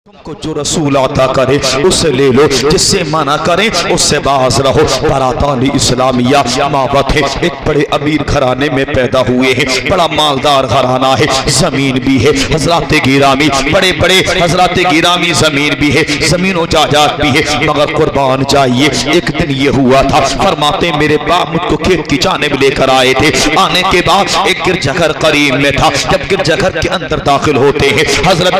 तुमको जो रसूल अता करे उससे ले लो, जिससे मना करें उससे बाज रहो। बरातानी इस्लामिया मावत है, एक बड़े अमीर घराने में पैदा हुए हैं, बड़ा मालदार घराना है, जमीन भी है हजरत गिरामी, बड़े बड़े हजरत गिरामी जमीन भी है, जमीनों जायदाद भी है, मगर कुर्बान चाहिए। एक दिन ये हुआ था, फरमाते मेरे बाप मुझको खेत की जानिब लेकर आए थे। आने के बाद एक गिरजाघर करीब में था, जब गिरजाघर के अंदर दाखिल होते हैं, हजरत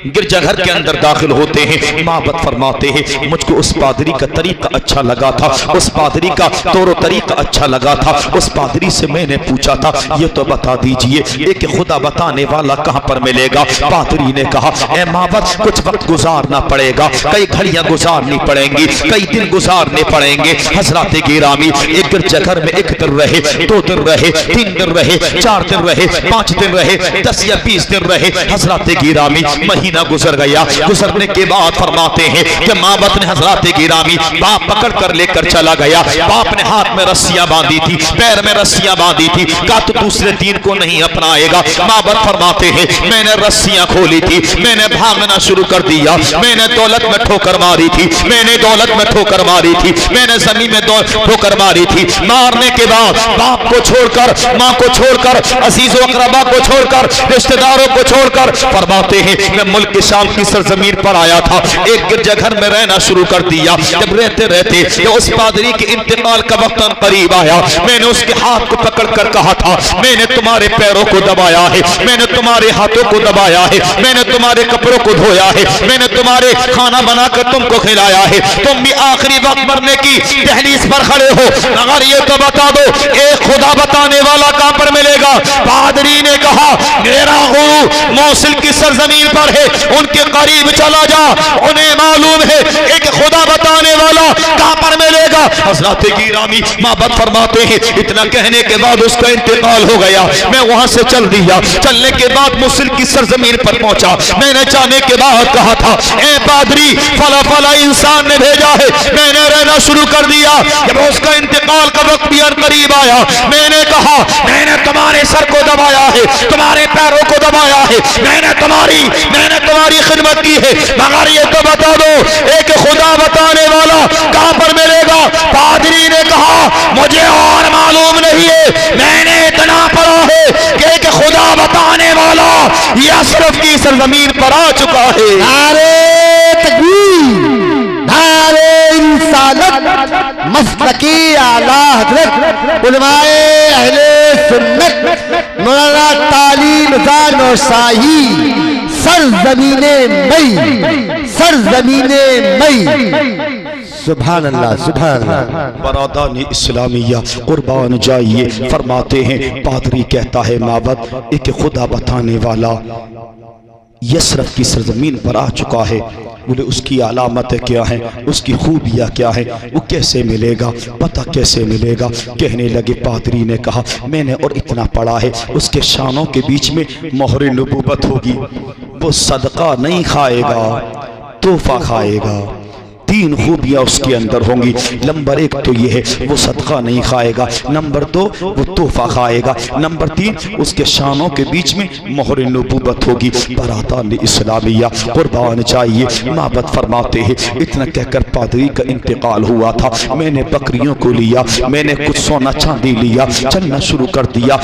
गिरजाघर के अंदर दाखिल होते हैं, माबत फरमाते हैं मुझको उस पादरी का तरीका अच्छा लगा था, उस पादरी का तौर तरीका अच्छा लगा था। उस पादरी से मैंने पूछा था ये तो बता दीजिए एक खुदा बताने वाला कहाँ पर मिलेगा। पादरी ने कहा ए माबत कुछ वक्त गुजारना पड़ेगा, कई घड़ियां गुजारनी पड़ेंगी, कई दिन गुजारने पड़ेंगे। हजरत गिरामी एक गिरजाघर में एक दिन रहे, 2 दिन रहे, 3 दिन रहे, 4 दिन रहे, 5 दिन रहे, 10 या 20 दिन रहे। हजरत गिरामी महीना गुजर गया। गुजरने के बाद फरमाते हैं कि माबत ने हजरत गिरामी बाप पकड़ कर लेकर चला गया। बाप ने हाथ में रस्सियां बांधी थी, पैर में रस्सियां बांधी थी, कहा तो दूसरे दीन को नहीं अपनाएगा। माबत फरमाते हैं मैंने रस्सियां खोली थी, मैंने भागना शुरू कर दिया, मैंने दौलत में ठोकर मारी थी, मैंने दौलत में ठोकर मारी थी, मैंने जमीन में ठोकर मारी थी। मारने के बाद बाप को छोड़कर, माँ को छोड़कर, अजीजों अकरबा को छोड़कर, रिश्तेदारों को छोड़कर फरमाते हैं मैं मुल्क के शाम की सरजमीन पर आया था, एक गिरजाघर में रहना शुरू कर दिया। जब रहते रहते तो उस पादरी के इंतकाल का वक्त करीब आया, मैंने उसके हाथ को पकड़ कर कहा था मैंने तुम्हारे पैरों को दबाया है, मैंने तुम्हारे हाथों को दबाया है, मैंने तुम्हारे कपड़ों को धोया है, मैंने तुम्हारे खाना बनाकर तुमको खिलाया है, तुम भी आखिरी वक्त मरने की दहलीज पर खड़े हो, मगर ये तो बता दो एक खुदा बताने वाला कहां पर मिलेगा। पादरी ने कहा मेरा गुरु मौसिल की सरजमीन पर है, उनके करीब चला जा, उन्हें मालूम है एक खुदा बताने वाला कहां पर मिलेगा। हजरत गिरामी माबत फरमाते हैं इतना कहने के बाद उसका इंतकाल हो गया। मैं वहां से चल दिया, चलने के बाद मुसिल की सरजमीन पर पहुंचा। मैंने जाने के बाद कहा था ए पादरी फला फला इंसान ने भेजा है, मैंने रहना शुरू कर दिया। जब उसका इंतकाल का वक्त भी करीब आया, मैंने कहा मैंने तुम्हारे सर को दबाया है, तुम्हारे पैरों को दबाया है, मैंने तुम्हारी खिदमत की है, मगर ये तो बता दो एक खुदा बताने वाला कहां पर मिलेगा। पादरी ने कहा मुझे और मालूम नहीं है, मैंने इतना पढ़ा है कि एक खुदा बताने वाला यशरफ की सरजमीन पर आ चुका है। नारे तकबीर, नारे रिसालत, मसलकी आला हजरत उलमाए अहले सुन्नत मौलाना तालीम ज़ान शाही सरजमीने मई, सरजमीने मई। सुभान अल्लाह, सुभान अल्लाह। बरादानी इस्लामिया कुर्बान जाइए। फरमाते हैं पादरी कहता है माबद एक खुदा बताने वाला यशरफ की सरजमीन पर आ चुका है। बोले उसकी अलामतें क्या हैं, उसकी खूबियाँ क्या हैं, वो कैसे मिलेगा, पता कैसे मिलेगा। कहने लगे पादरी ने कहा मैंने और इतना पढ़ा है उसके शानों के बीच में मोहर नबूवत होगी, वो सदका नहीं खाएगा, तोहफा खाएगा। 3 खूबियाँ उसके अंदर होंगी। नंबर 1 तो ये है वो सदका नहीं खाएगा, नंबर 2 वो तोहफा खाएगा, नंबर 3 उसके शानों के बीच में मोहर नबूवत होगी। बरातान इस्लामिया कुर्बान चाहिए। माबत फरमाते हैं इतना कहकर पादरी का इंतकाल हुआ था। मैंने बकरियों को लिया, मैंने कुछ सोना चांदी लिया, चलना शुरू कर दिया।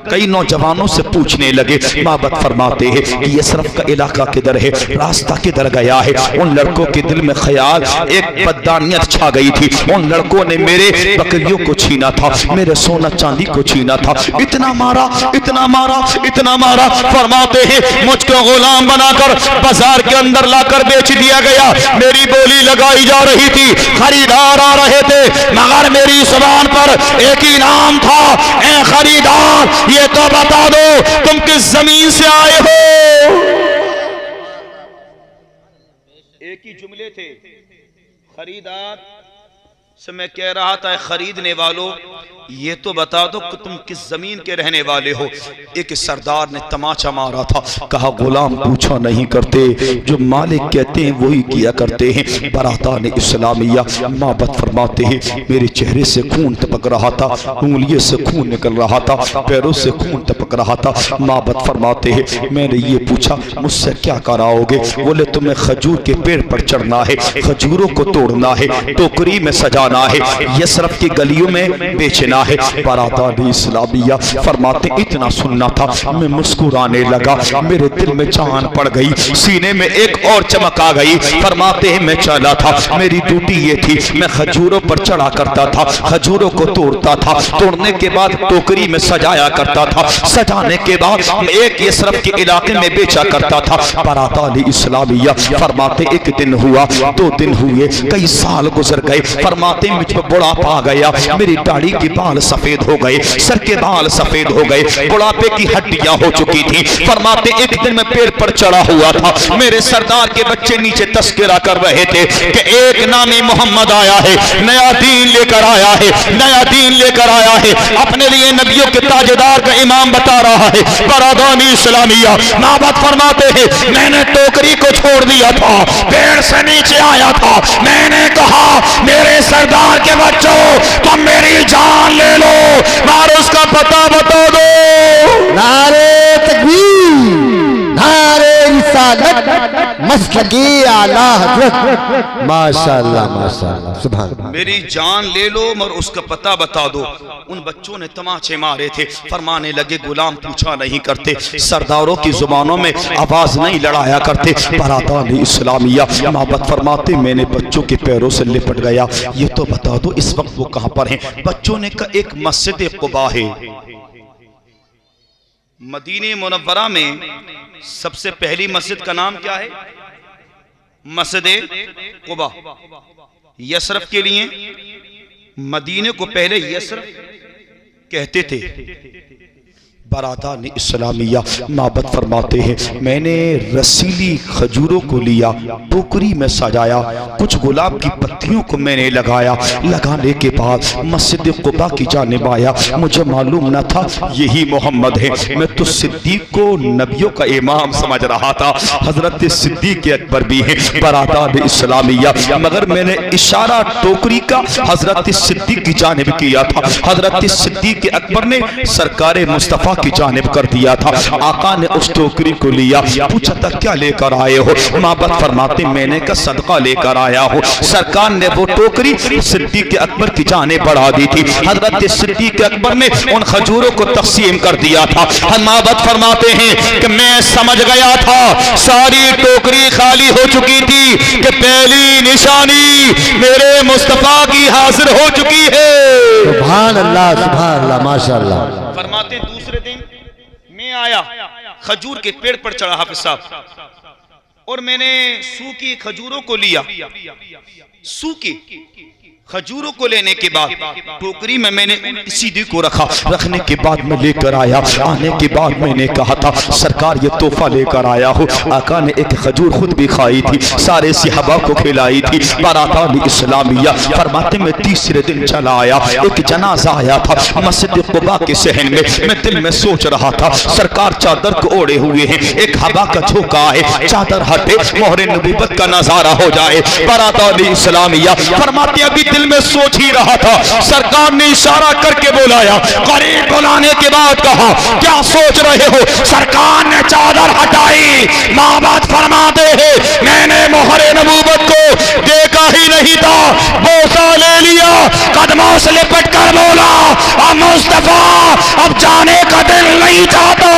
कई नौजवानों से पूछने लगे। माबत फरमाते हैं कि यशरफ का इलाका किधर है, रास्ता किधर गया है। उन लड़कों के दिल में ख्याल एक बददानियत छा गई थी। उन लड़कों ने मेरे बकरियों को छीना था, मेरे सोना चांदी को छीना था। इतना मारा, इतना मारा, इतना मारा। फरमाते हैं मुझको गुलाम बनाकर बाजार के अंदर लाकर बेच दिया गया। मेरी बोली लगाई जा रही थी, खरीदार आ रहे थे, मगर मेरी जुबान पर एक ही नाम था ए खरीदार ये तो बता दो तुम किस जमीन से आए हो। एक ही जुमले थे, खरीदार से मैं कह रहा था खरीदने वालों, ये तो बता दो कि तुम किस जमीन के रहने वाले हो। एक सरदार ने तमाचा मारा था, कहा गुलाम पूछा नहीं करते, जो मालिक कहते हैं वही किया करते हैं। बरातान इस्लामिया माबत फरमाते हैं मेरे चेहरे से खून टपक रहा था, उंगलियों से खून निकल रहा था, पैरों से खून टपक रहा था। माबत फरमाते हैं मैंने ये पूछा मुझसे क्या कराओगे? बोले तुम्हें खजूर के पेड़ पर चढ़ना है, खजूरों को तोड़ना है, टोकरी में सजाना है, यसरफ की गलियों में बेचना है। बरातान इस्लामिया फरमाते इतना सुनना था, मैं मुस्कुराने लगा, मेरे दिल में जान पड़ गई, सीने में एक और चमक आ गई। फरमाते हैं मैं चला था, मेरी ड्यूटी ये थी, मैं खजूरों पर चढ़ा करता था, खजूरों को तोड़ता था, तोड़ने के बाद टोकरी में सजाया करता था, सजाने के बाद एक यसरफ के इलाके में बेचा करता था। बरातान इस्लामिया फरमाते एक दिन हुआ, 2 दिन हुए, कई साल गुजर गए। फरमाते मुझ पर बुढ़ापा आ गया, मेरी दाढ़ी के बाल सफेद हो गए, सर के बाल सफेद हो गए, बुढ़ापे की हड्डियां हो चुकी थी। फरमाते एक दिन मैं पेड़ पर चढ़ा हुआ था, मेरे सरदार के बच्चे नीचे तस्करा कर रहे थे कि एक नामी मोहम्मद आया है, नया दीन लेकर आया है, नया दीन लेकर आया है, अपने लिए नबियों के ताजेदार का इमाम बता रहा है। बरातान इस्लामिया माबत फरमाते हैं मैंने टोकरी को छोड़ दिया था, पेड़ से नीचे आया था, मैंने कहा मेरे सरदार के बच्चों तुम मेरी जान ले लो, और उसका पता बता दो। नारे तकबीर, नारे रिसालत, मसलकी आला हज़रत। माशाअल्लाह माशाअल्लाह सुभान अल्लाह। मेरी जान ले लो मगर उसका पता बता दो। उन बच्चों ने तमाचे मारे थे, फरमाने लगे गुलाम पूछा नहीं करते, सरदारों की जुबानों में आवाज नहीं लड़ाया करते। बरातान इस्लामिया माबत फरमाते मैंने बच्चों के पैरों से लिपट गया, ये तो बता दो इस वक्त वो कहां पर हैं? बच्चों ने कहा एक मस्जिद कुबा है, मदीने मुनव्वरा में सबसे पहली मस्जिद का नाम क्या है? मस्जिद कुबा। यसरफ के लिए मदीने को पहले यसरफ कहते थे। बरातान इस्लामिया माबत फरमाते हैं मैंने रसीली खजूरों को लिया, टोकरी में सजाया, कुछ गुलाब की पत्तियों को मैंने लगाया, लगाने के बाद मस्जिद कुबा की जानिब आया। मुझे मालूम न था यही मोहम्मद है, मैं तो सिद्दीक को नबियों का इमाम समझ रहा था, हजरत सिद्दीक अकबर भी है। बरातान इस्लामिया मगर मैंने इशारा टोकरी का हजरत सिद्दीक की जानिब किया था, हजरत सिद्दीक अकबर ने सरकार मुस्तफा की जानिब कर दिया था। आका ने उस टोकरी को लिया, पूछा था क्या लेकर आए हो? माबत फरमाते मैंने का सदका लेकर आया हूँ। सरकार ने वो टोकरी सिद्दीक अकबर की जानिब बढ़ा दी थी, हजरत सिद्दीक अकबर ने उन खजूरों को तकसीम कर दिया था। माबत फरमाते हैं कि मैं समझ गया था सारी टोकरी खाली हो चुकी थी कि पहली निशानी मेरे मुस्तफा की हाजिर हो चुकी है। सुभान अल्लाह माशाअल्लाह। फरमाते दूसरे दिन मैं आया, खजूर के पेड़ पर चढ़ा हाफिज साहब, और मैंने सूखी खजूरों को लिया। सूखी खजूरों को लेने के बाद टोकरी में मैंने सीधी को रखा, रखने के बाद मैं लेकर आया। आने के बाद मैंने कहा था सरकार ये तोहफा लेकर आया हूँ। आका ने एक खजूर खुद भी खाई थी, सारे सहाबा को खिलाई थी। बरातान इस्लामिया फरमाते में तीसरे दिन चला आया, एक जनाजा आया था मस्जिद कुबा के सहन में। मैं दिल में सोच रहा था सरकार चादर को ओढ़े हुए हैं, एक हवा का झोंका है, चादर हटे, मोहरे नबूवत का नजारा हो जाए। बरातान इस्लामिया फरमाते अभी दिल में सोच ही रहा था, सरकार ने इशारा करके बुलाया, करीब बुलाने के बाद कहा क्या सोच रहे हो? सरकार ने चादर हटाई, माबाद फरमाते हैं मैंने मोहरे नबूवत को देखा ही नहीं था, बोसा ले लिया, कदमों से लिपट कर बोला अब मुस्तफा अब जाने का दिल नहीं चाहता,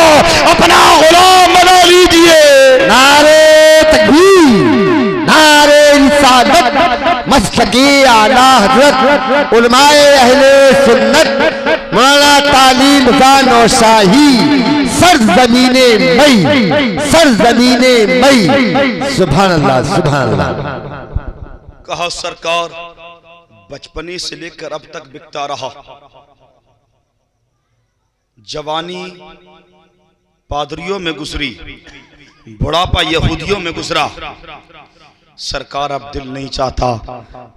अपना गुलाम बना लीजिए। नारे तकबीर, नारे रिसालत, मसलकी आला हज़रत उलमाए अहले सुन्नत मौलाना तालीम खान शाही सरजमीने मई, सरजमीने मई। सुभान अल्लाह सुभान अल्लाह। कहा सरकार बचपने से लेकर अब तक बिकता रहा, जवानी पादरियों में गुजरी, बुढ़ापा यहूदियों में गुजरा, सरकार अब दिल नहीं चाहता,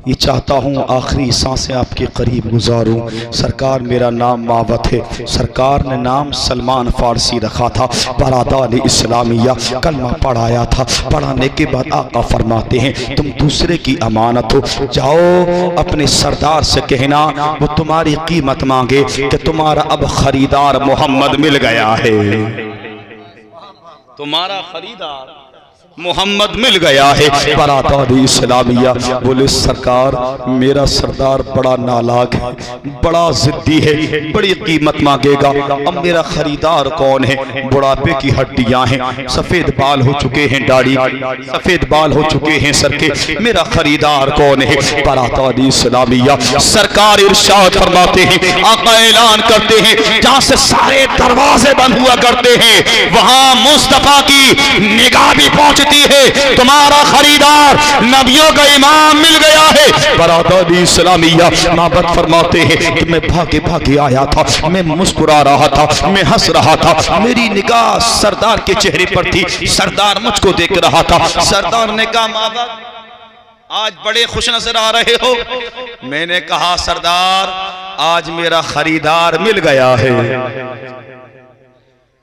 ये चाहता हूँ आखिरी सांसें आपके करीब गुजारूं। सरकार मेरा नाम मावत है, सरकार ने नाम सलमान फारसी रखा था, बरादान इस्लामिया कलमा पढ़ाया था। पढ़ाने के बाद आका फरमाते हैं तुम दूसरे की अमानत हो, जाओ अपने सरदार से कहना वो तुम्हारी कीमत मांगे कि तुम्हारा अब खरीदार मोहम्मद मिल गया है, तुम्हारा खरीदार मोहम्मद मिल गया है। बरादान इस्लामिया बोले सरकार मेरा सरदार बड़ा नालायक है, बड़ा जिद्दी है, बड़ी कीमत मांगेगा। अब मेरा खरीदार कौन है? बुढ़ापे की हड्डियां हैं, सफेद बाल हो चुके हैं, दाढ़ी सफेद बाल हो चुके हैं सर के, मेरा खरीदार कौन है? बरादान इस्लामिया सरकार इरशाद फरमाते हैं, आका ऐलान करते हैं जहां से सारे दरवाजे बंद हुआ करते हैं वहां मुस्तफा की निगाह भी पहुंचती है, तुम्हारा खरीदार नबियों का इमाम मिल गया है। बरादान इस्लामिया माबत फरमाते हैं कि मैं भागे भागे आया था, मैं मुस्कुरा रहा था, मैं हंस रहा था, मेरी निगाह सरदार के चेहरे पर थी, सरदार मुझको देख रहा था। सरदार ने कहा माबत आज बड़े खुश नजर आ रहे हो। मैंने कहा सरदार आज मेरा खरीदार मिल गया है।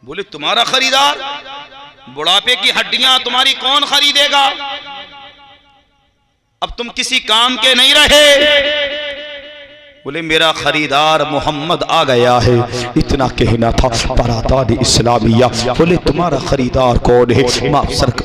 बोले तुम्हारा खरीदार? बुढ़ापे की हड्डियां तुम्हारी कौन खरीदेगा? अब तुम किसी काम के नहीं रहे। बोले मेरा खरीदार मोहम्मद आ गया है, इतना कहना था। बरादान इस्लामिया बोले तुम्हारा खरीदार कौन है?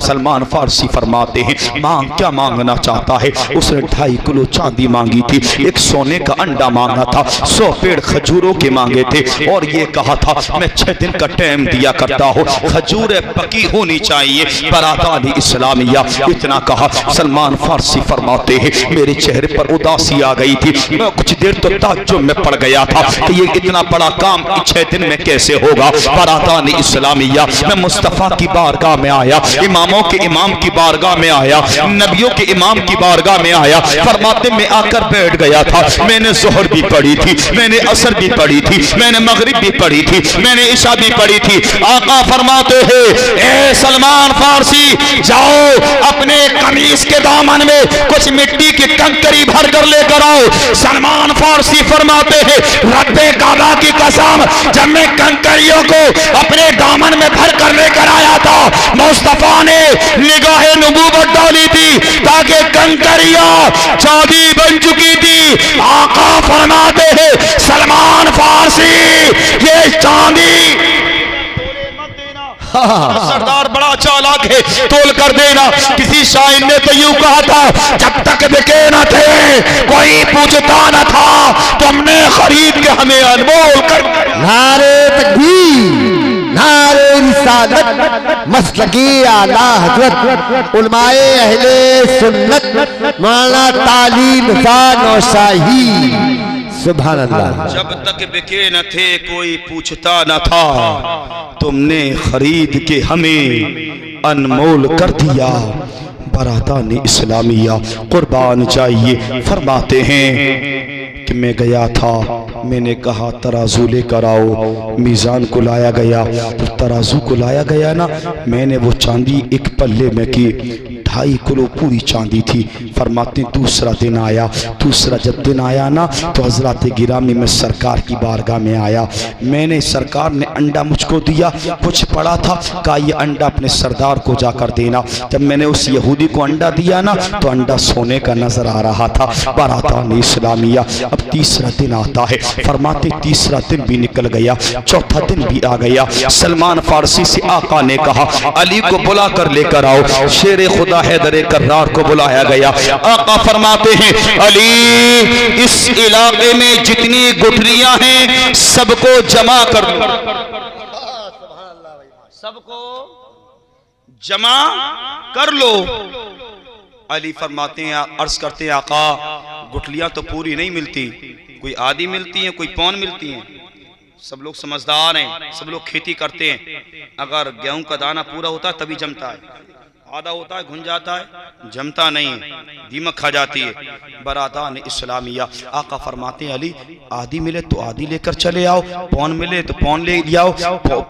सलमान फारसी फरमाते हैं मांग क्या मांगना चाहता है? उसने 2.5 किलो चांदी मांगी थी, 1 सोने का अंडा मांगा था, 100 पेड़ खजूरों के मांगे थे और ये कहा था मैं 6 दिन का टाइम दिया करता हूँ, खजूरें पकी होनी चाहिए। बरादान इस्लामिया इतना कहा। सलमान फारसी फरमाते हैं मेरे चेहरे पर उदासी आ गई थी, मैं कुछ देर तो ताज्जुब में पड़ गया था कि ये इतना बड़ा काम 6 दिन में कैसे होगा। बरादान इस्लामिया मैं मुस्तफा की बारगाह में आया, इमामों के इमाम की बारगाह में आया, नबियों के इमाम की बारगाह में आया। फरमाते में आकर बैठ गया था। मैंने जोहर भी पढ़ी थी, मैंने असर भी पढ़ी थी, मैंने मगरिब भी पढ़ी थी, मैंने इशा भी पढ़ी थी। आका फरमाते हैं ए सलमान फारसी जाओ अपने कमीज के दामन में कुछ मिट्टी की कंकरी भर कर लेकर आओ। सलमान फारसी फरमाते हैं रब्बे काबा की कसम जब मैं कंकरियों को अपने दामन में भर कर लेकर आया था मुस्तफा ने निगाहे नबूवत डाली थी ताकि कंकरियां चांदी बन चुकी थी। आका फरमाते हैं सलमान फारसी ये चांदी सरदार बड़ा चालाक है, तोल कर देना। किसी शायर ने तो यूं कहा था जब तक बिके न थे कोई पूछता न था, तुमने खरीद के हमें अनमोल कर। नारे तकबीर, नारे रिसालत, मसलकी आला हजरत उलमाए अहले सुन्नत मौलाना तालीम नौशाही सुभान अल्लाह। जब तक बिके न थे कोई पूछता न था, तुमने खरीद के हमें अनमोल कर दिया। बरादान इस्लामिया कुर्बान चाहिए। फरमाते हैं कि मैं गया था, मैंने कहा तराजू लेकर आओ, मीज़ान को लाया गया, तो तराजू को लाया गया ना, मैंने वो चांदी एक पल्ले में की, 2.5 किलो पूरी चांदी थी। फरमाते दूसरा दिन आया, दूसरा जब दिन आया ना तो हजरत गिरामी में सरकार की बारगाह में आया। मैंने सरकार ने अंडा मुझको दिया, कुछ पड़ा था, कहा ये अंडा अपने सरदार को जाकर देना। जब मैंने उस यहूदी को अंडा दिया ना तो अंडा सोने का नजर आ रहा था। बरादान इस्लामिया अब तीसरा दिन आता है। फरमाते तीसरा दिन भी निकल गया, चौथा दिन भी आ गया। सलमान फारसी से आका ने कहा अली को बुला कर लेकर आओ। शेर खुदा हैदर कर्रार को बुलाया गया। आका फरमाते हैं अली इस इलाके में जितनी गुठलियां हैं सबको जमा कर लो, सबको जमा कर लो। अली फरमाते हैं अर्ज करते हैं आका गुठलियां तो पूरी नहीं मिलती, कोई आधी मिलती हैं, कोई पौन मिलती हैं। सब लोग समझदार हैं, सब लोग खेती करते हैं, अगर गेहूं का दाना पूरा होता है तभी जमता है, आधा होता है, घुन जाता है, जमता नहीं, दीमक खा जाती है। बरातान इस्लामिया, आका फरमाते हैं अली आधी मिले तो आधी लेकर चले आओ, पौन मिले तो पौन ले आओ,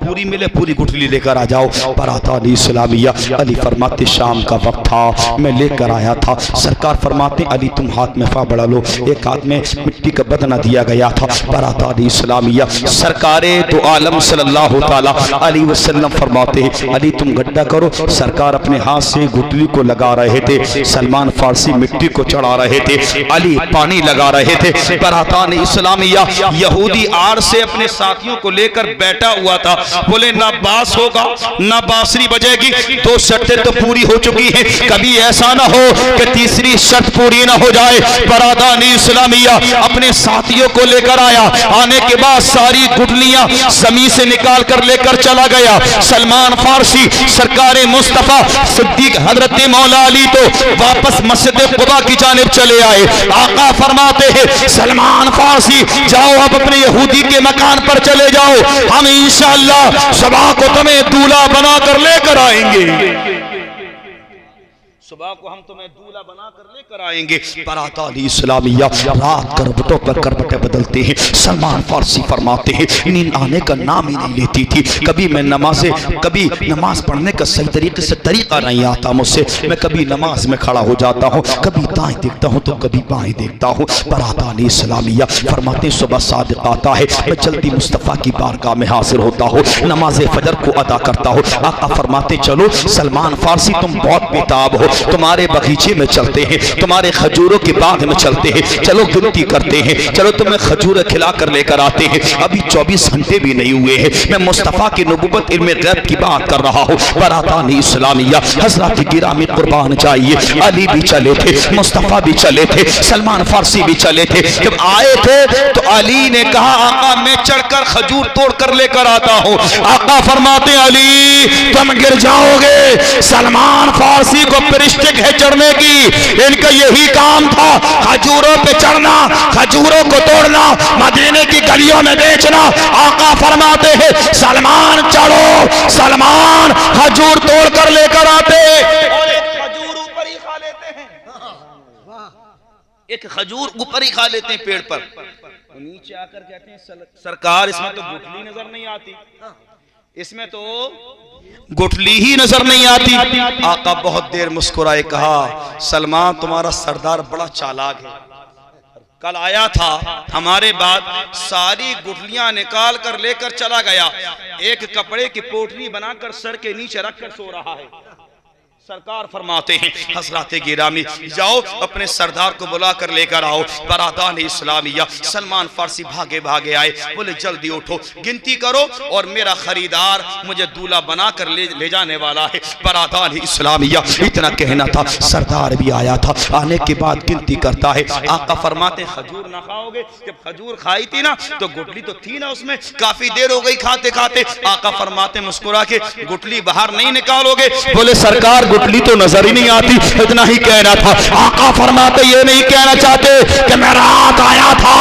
पूरी मिले पूरी गुठली लेकर आ जाओ। बरातान इस्लामिया, अली फरमाते शाम का वक्त था, मैं लेकर आया था। सरकार फरमाते अली तुम हाथ में फा बढ़ा लो, एक हाथ में मिट्टी का बदना दिया गया था। बरातान इस्लामिया, सरकारे तो आलम सल्लल्लाहु ताला अलैहि वसल्लम फरमाते अली तुम गड्ढा करो। सरकार अपने हाथ से गुठली को लगा रहे थे, सलमान फारसी मिट्टी को चढ़ा रहे थे, अली पानी लगा रहे थे। बरातान इस्लामिया, यहूदी आड़ से अपने साथियों को लेकर बैठा हुआ था। बोले ना बास होगा ना बांसुरी बजेगी, दो शर्तें तो पूरी हो चुकी हैं, कभी ऐसा ना हो कि तीसरी शर्त पूरी ना हो जाए। बरातान इस्लामिया अपने साथियों को लेकर आया, आने के बाद सारी गुठलियां जमीन से निकाल कर लेकर चला गया। सलमान फारसी सरकारे मुस्तफा सिद्दीक हजरत मौला अली तो वापस मस्जिद कुबा की जानिब चले आए। आका फरमाते हैं सलमान फारसी जाओ अब अपने यहूदी के मकान पर चले जाओ, हम इंशाअल्लाह सुबह को तुम्हें दूल्हा बना कर लेकर आएंगे, सुबह को हम तुम्हें दूल्हा बनाकर लेकर आएंगे। बरातान इस्लामिया, रात करवटों पर करवटें बदलते हैं। सलमान फारसी फरमाते हैं नींद आने का नाम ही नहीं लेती थी। कभी मैं कभी नमाज पढ़ने का सही तरीके से तरीका नहीं आता मुझसे, मैं कभी नमाज में खड़ा हो जाता हूँ, कभी दाएं देखता हूँ तो कभी बाएं देखता हूँ। बरातान इस्लामिया फरमाते सुबह सादिक आता है, मैं जल्दी मुस्तफ़ा की बारगाह में हाजिर होता हूँ, नमाज फजर को अदा करता हूँ। आका फरमाते चलो सलमान फारसी तुम बहुत बेताब हो, तुम्हारे बगीचे में चलते हैं, तुम्हारे खजूरों के बाग में चलते हैं, चलो गिनती करते हैं, चलो तुम्हें खजूर खिला कर लेकर आते हैं। अभी 24 घंटे भी नहीं हुए हैं, मैं मुस्तफ़ा की नबूवत इल्मे गैब की बात कर रहा हूँ। बरातान इस्लामिया, हज़रत गिरामी कुर्बान चाहिए, अली भी चले थे, मुस्तफ़ा भी चले थे, सलमान फारसी भी चले थे। जब आए थे तो अली ने कहा आका मैं चढ़कर खजूर तोड़ कर लेकर आता हूँ। आका फरमाते अली तुम गिर जाओगे, सलमान फारसी को परिश्तिक है चढ़ने की, इनका यही काम था, खजूरों पे चढ़ना, खजूरों को तोड़ना, मदीने की गलियों में बेचना। आका फरमाते हैं सलमान चढ़ो, सलमान खजूर तोड़ कर लेकर आते और एक खजूर ऊपर ही खा लेते हैं, एक खजूर ऊपर ही खा लेते हैं पेड़ पर, नीचे आकर कहते हैं सरकार इसमें तो गुठली नजर नहीं आती, इसमें तो गुठली ही नजर नहीं आती। आका बहुत देर मुस्कुराए, कहा सलमान तुम्हारा सरदार बड़ा चालाक है, कल आया था हमारे बाद सारी गुठलियां निकाल कर लेकर चला गया, एक कपड़े की पोटली बनाकर सर के नीचे रखकर सो रहा है। सरकार फरमाते हैं हज़रत गिरामी जाओ अपने सरदार को बुला कर लेकर आओ। बरातान इस्लामिया, सलमान फारसी भागे भागे आए, बोले जल्दी उठो, गिनती करो और मेरा खरीदार मुझे दूल्हा बना कर ले जाने वाला है। बरातान इस्लामिया, इतना कहना था, सरदार भी आया था, आने के बाद गिनती करता है। आका फरमाते खजूर ना खाओगे, जब खजूर खाई थी ना तो गुठली तो थी ना उसमें, काफी देर हो गई खाते खाते। आका फरमाते मुस्कुरा के गुठली बाहर नहीं निकालोगे? बोले सरकार गुठली तो नजर ही नहीं आती, इतना ही कहना था। आका फरमाते ये नहीं कहना चाहते कि मैं रात आया था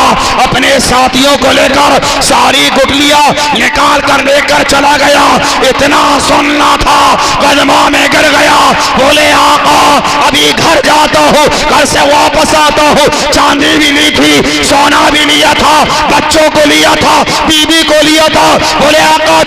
अपने साथियों को लेकर सारी गुठलियां निकाल कर लेकर चला गया, इतना सुनना था, कदमों में गिर गया। बोले आका अभी घर जाता हूँ, घर से वापस आता हूँ, चांदी भी ली थी, सोना भी लिया था, बच्चों को लिया था, बीबी को लिया था। बोले आका